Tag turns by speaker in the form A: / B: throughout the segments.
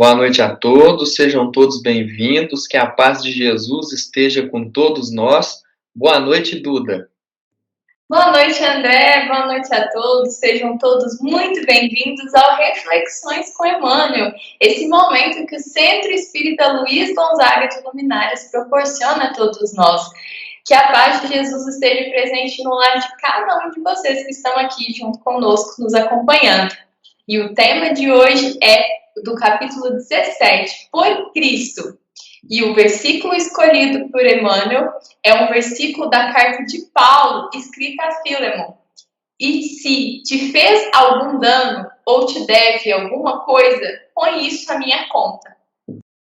A: Boa noite a todos, sejam todos bem-vindos, que a paz de Jesus esteja com todos nós. Boa noite, Duda.
B: Boa noite, André. Boa noite a todos. Sejam todos muito bem-vindos ao Reflexões com Emmanuel, esse momento que o Centro Espírita Luiz Gonzaga de Luminárias proporciona a todos nós. Que a paz de Jesus esteja presente no lar de cada um de vocês que estão aqui junto conosco, nos acompanhando. E o tema de hoje é do capítulo 17, Por Cristo. E o versículo escolhido por Emmanuel é um versículo da carta de Paulo, escrita a Filemon. E se te fez algum dano ou te deve alguma coisa, põe isso à minha conta.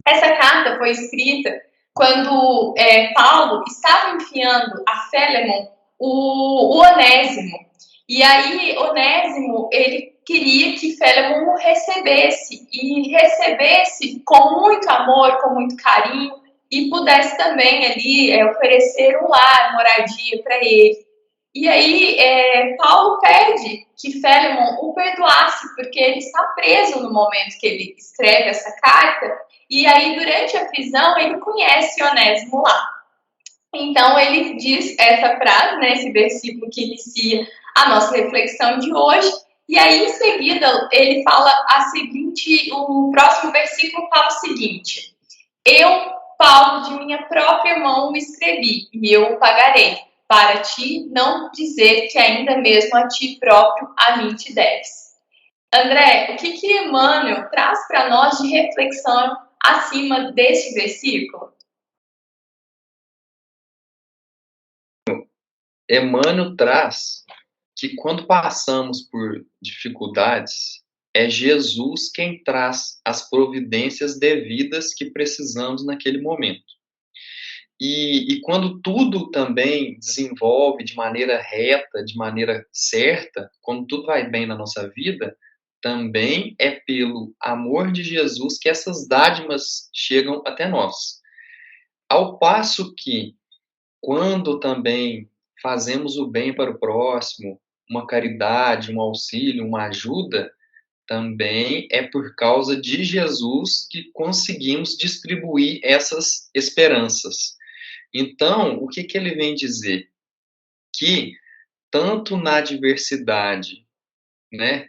B: Essa carta foi escrita quando Paulo estava enviando a Filemon o Onésimo. E aí, Onésimo, ele queria que Filemon o recebesse, e recebesse com muito amor, com muito carinho, e pudesse também ali oferecer um lar, moradia para ele. E aí, Paulo pede que Filemon o perdoasse, porque ele está preso no momento que ele escreve essa carta, e aí, durante a prisão, ele conhece Onésimo lá. Então, ele diz essa frase, né, esse versículo que inicia a nossa reflexão de hoje, e aí, em seguida, ele fala o próximo versículo fala o seguinte: Eu, Paulo, de minha própria mão o escrevi, e eu o pagarei, para ti não dizer que ainda mesmo a ti próprio a mim te deves. André, o que Emmanuel traz para nós de reflexão acima deste versículo?
A: Emmanuel traz que quando passamos por dificuldades, é Jesus quem traz as providências devidas que precisamos naquele momento. E quando tudo também desenvolve de maneira reta, de maneira certa, quando tudo vai bem na nossa vida, também é pelo amor de Jesus que essas dádivas chegam até nós. Ao passo que, quando também fazemos o bem para o próximo, uma caridade, um auxílio, uma ajuda, também é por causa de Jesus que conseguimos distribuir essas esperanças. Então, o que ele vem dizer? Que tanto na adversidade, né,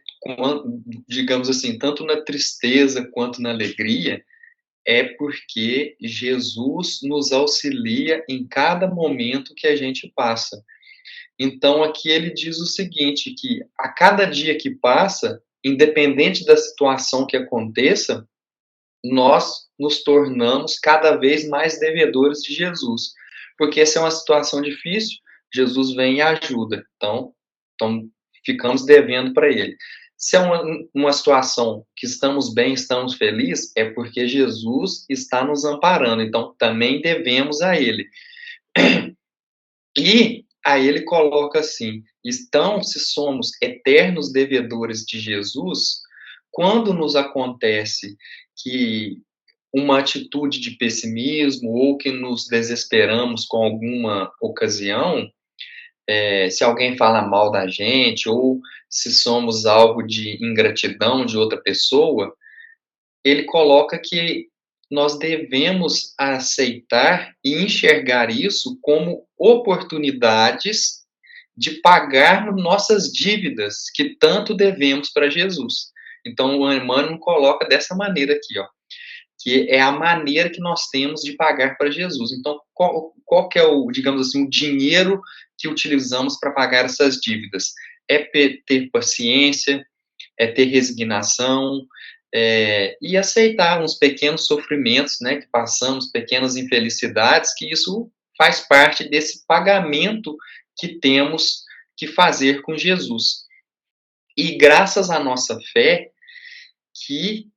A: digamos assim, tanto na tristeza quanto na alegria, é porque Jesus nos auxilia em cada momento que a gente passa. Então, aqui ele diz o seguinte, que a cada dia que passa, independente da situação que aconteça, nós nos tornamos cada vez mais devedores de Jesus. Porque se é uma situação difícil, Jesus vem e ajuda. Então ficamos devendo para ele. Se é uma situação que estamos bem, estamos felizes, é porque Jesus está nos amparando. Então, também devemos a ele. E aí ele coloca assim, então, se somos eternos devedores de Jesus, quando nos acontece que uma atitude de pessimismo ou que nos desesperamos com alguma ocasião, se alguém fala mal da gente ou se somos alvo de ingratidão de outra pessoa, ele coloca que nós devemos aceitar e enxergar isso como oportunidades de pagar nossas dívidas que tanto devemos para Jesus. Então, o Emmanuel coloca dessa maneira aqui, ó, que é a maneira que nós temos de pagar para Jesus. Então, qual que é o, digamos assim, o dinheiro que utilizamos para pagar essas dívidas? É ter paciência, é ter resignação, e aceitar uns pequenos sofrimentos, né, que passamos, pequenas infelicidades, que isso faz parte desse pagamento que temos que fazer com Jesus. E graças à nossa fé, que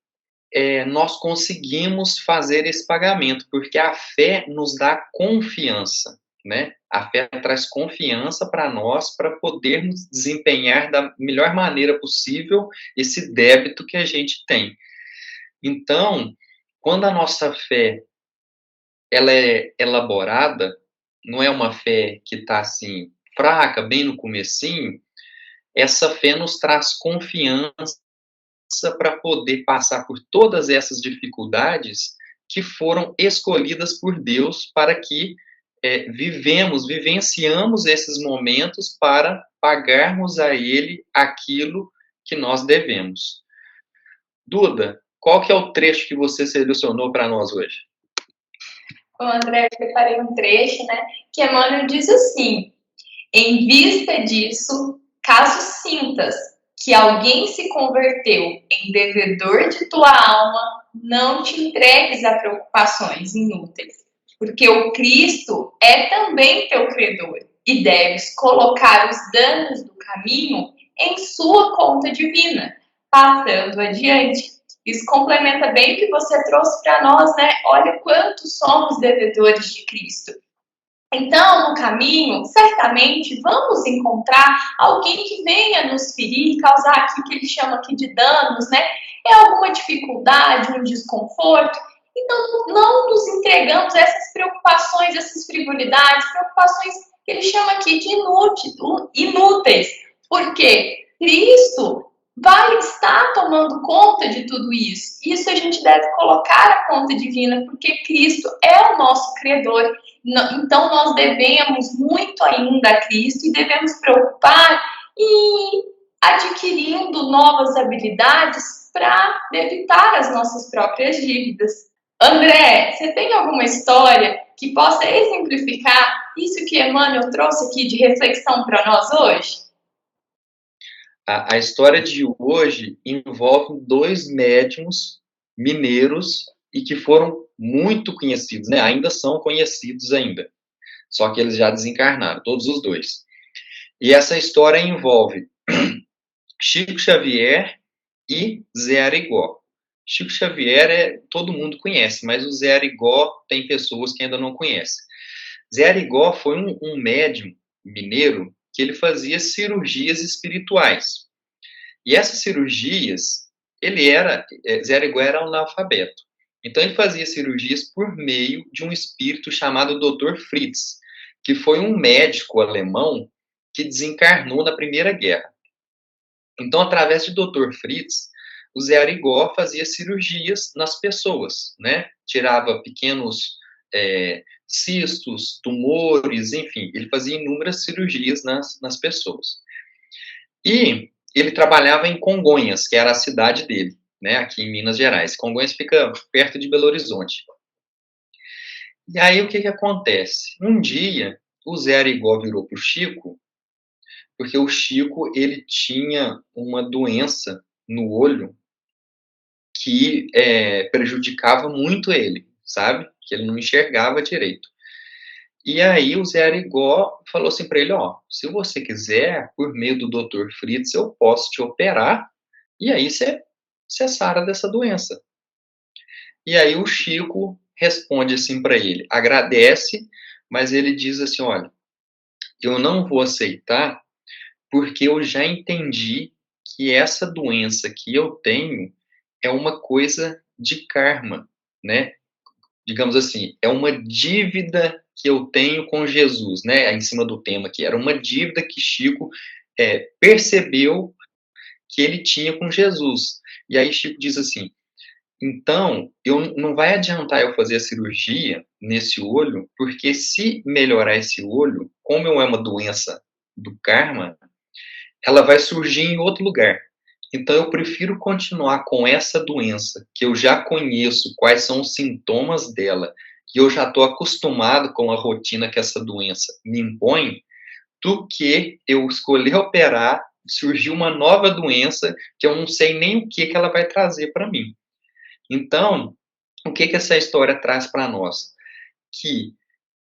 A: nós conseguimos fazer esse pagamento, porque a fé nos dá confiança, né? A fé traz confiança para nós, para podermos desempenhar da melhor maneira possível esse débito que a gente tem. Então, quando a nossa fé ela é elaborada, não é uma fé que está assim fraca, bem no comecinho, essa fé nos traz confiança para poder passar por todas essas dificuldades que foram escolhidas por Deus para que vivenciamos esses momentos para pagarmos a Ele aquilo que nós devemos. Duda, qual que é o trecho que você selecionou para nós hoje?
B: Bom, André, eu preparei um trecho, né, que Emmanuel diz assim: em vista disso, caso sintas que alguém se converteu em devedor de tua alma, não te entregues a preocupações inúteis, porque o Cristo é também teu credor e deves colocar os danos do caminho em sua conta divina, passando adiante. Isso complementa bem o que você trouxe para nós, né? Olha quanto somos devedores de Cristo. Então, no caminho, certamente vamos encontrar alguém que venha nos ferir, causar aqui que ele chama aqui de danos, né? É alguma dificuldade, um desconforto. Então, não nos entregamos a essas preocupações, essas frivolidades, preocupações que ele chama aqui de inúteis. Porque Cristo vai estar tomando conta de tudo isso. Isso a gente deve colocar a conta divina, porque Cristo é o nosso Criador. Então, nós devemos muito ainda a Cristo e devemos preocupar em adquirindo novas habilidades para evitar as nossas próprias dívidas. André, você tem alguma história que possa exemplificar isso que Emmanuel trouxe aqui de reflexão para nós hoje?
A: A história de hoje envolve dois médiuns mineiros e que foram muito conhecidos, né? Ainda são conhecidos ainda, só que eles já desencarnaram, todos os dois. E essa história envolve Chico Xavier e Zé Arigó. Chico Xavier todo mundo conhece, mas o Zé Arigó tem pessoas que ainda não conhecem. Zé Arigó foi um médium mineiro que ele fazia cirurgias espirituais. E essas cirurgias, Zé Arigó era analfabeto. Então ele fazia cirurgias por meio de um espírito chamado Dr. Fritz, que foi um médico alemão que desencarnou na Primeira Guerra. Então, através de Dr. Fritz, o Zé Arigó fazia cirurgias nas pessoas, né? Tirava pequenos cistos, tumores, enfim, ele fazia inúmeras cirurgias nas pessoas. E ele trabalhava em Congonhas, que era a cidade dele, né, aqui em Minas Gerais. Congonhas fica perto de Belo Horizonte. E aí, o que acontece? Um dia, o Zé Arigó virou para o Chico, porque o Chico, ele tinha uma doença no olho que prejudicava muito ele, sabe? Que ele não enxergava direito. E aí o Zé Arigó falou assim para ele, ó, se você quiser, por meio do Dr. Fritz, eu posso te operar, e aí você sara dessa doença. E aí o Chico responde assim para ele, agradece, mas ele diz assim, olha, eu não vou aceitar, porque eu já entendi que essa doença que eu tenho é uma coisa de karma, né? Digamos assim, é uma dívida que eu tenho com Jesus, né? Em cima do tema aqui, era uma dívida que Chico percebeu que ele tinha com Jesus. E aí Chico diz assim, então, não vai adiantar eu fazer a cirurgia nesse olho, porque se melhorar esse olho, como é uma doença do karma, ela vai surgir em outro lugar. Então, eu prefiro continuar com essa doença, que eu já conheço quais são os sintomas dela, e eu já estou acostumado com a rotina que essa doença me impõe, do que eu escolher operar, surgir uma nova doença, que eu não sei nem o que ela vai trazer para mim. Então, o que essa história traz para nós? Que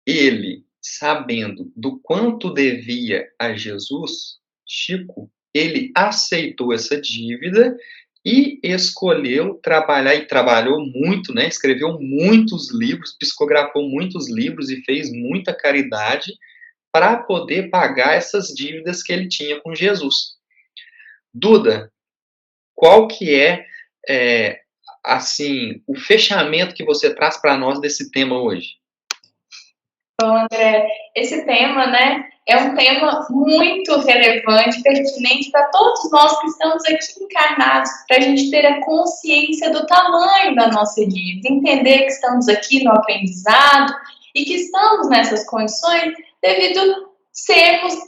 A: ele, sabendo do quanto devia a Jesus, Chico, ele aceitou essa dívida e escolheu trabalhar, e trabalhou muito, né? Escreveu muitos livros, psicografou muitos livros e fez muita caridade para poder pagar essas dívidas que ele tinha com Jesus. Duda, qual que assim, o fechamento que você traz para nós desse tema hoje?
B: Bom, André, esse tema, né, é um tema muito relevante, pertinente para todos nós que estamos aqui encarnados, para a gente ter a consciência do tamanho da nossa dívida, entender que estamos aqui no aprendizado e que estamos nessas condições devido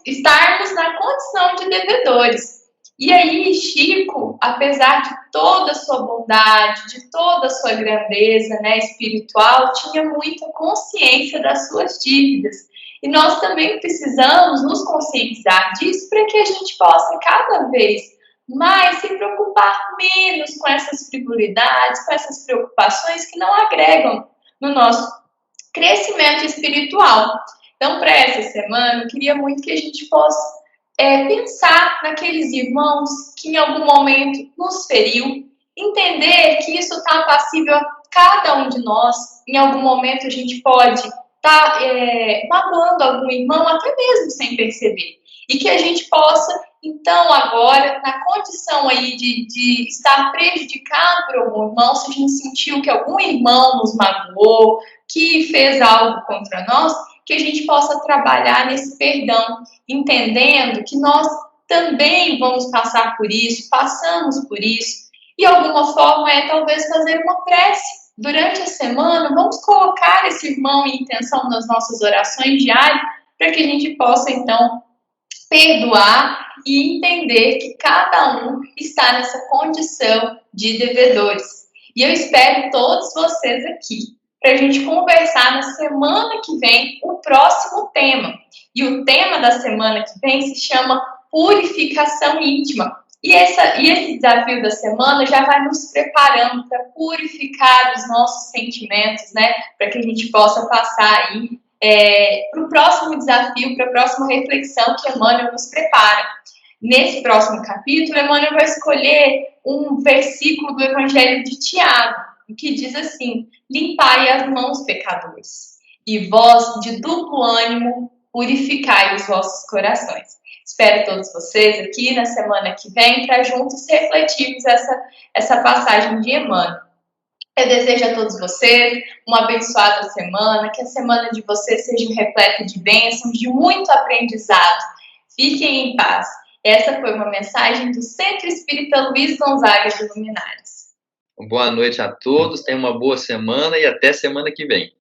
B: estarmos na condição de devedores. E aí, Chico, apesar de toda a sua bondade, de toda a sua grandeza, né, espiritual, tinha muita consciência das suas dívidas. E nós também precisamos nos conscientizar disso para que a gente possa cada vez mais se preocupar menos com essas frivolidades, com essas preocupações que não agregam no nosso crescimento espiritual. Então, para essa semana, eu queria muito que a gente possa pensar naqueles irmãos que em algum momento nos feriu, entender que isso está passível a cada um de nós. Em algum momento a gente pode estar magoando algum irmão, até mesmo sem perceber. E que a gente possa, então, agora, na condição aí de estar prejudicado por algum irmão, se a gente sentiu que algum irmão nos magoou, que fez algo contra nós, que a gente possa trabalhar nesse perdão, entendendo que nós também vamos passar por isso, passamos por isso, e alguma forma talvez fazer uma prece. Durante a semana, vamos colocar esse irmão em intenção nas nossas orações diárias, para que a gente possa, então, perdoar e entender que cada um está nessa condição de devedores. E eu espero todos vocês aqui para a gente conversar na semana que vem o próximo tema. E o tema da semana que vem se chama purificação íntima. E esse desafio da semana já vai nos preparando para purificar os nossos sentimentos, né? Para que a gente possa passar aí para o próximo desafio, para a próxima reflexão que Emmanuel nos prepara. Nesse próximo capítulo, Emmanuel vai escolher um versículo do Evangelho de Tiago, que diz assim: limpai as mãos, pecadores, e vós, de duplo ânimo, purificai os vossos corações. Espero todos vocês aqui na semana que vem para juntos refletirmos essa passagem de Emmanuel. Eu desejo a todos vocês uma abençoada semana, que a semana de vocês seja repleta de bênçãos, de muito aprendizado. Fiquem em paz. Essa foi uma mensagem do Centro Espírita Luiz Gonzaga de Luminares.
A: Boa noite a todos, tenham uma boa semana e até semana que vem.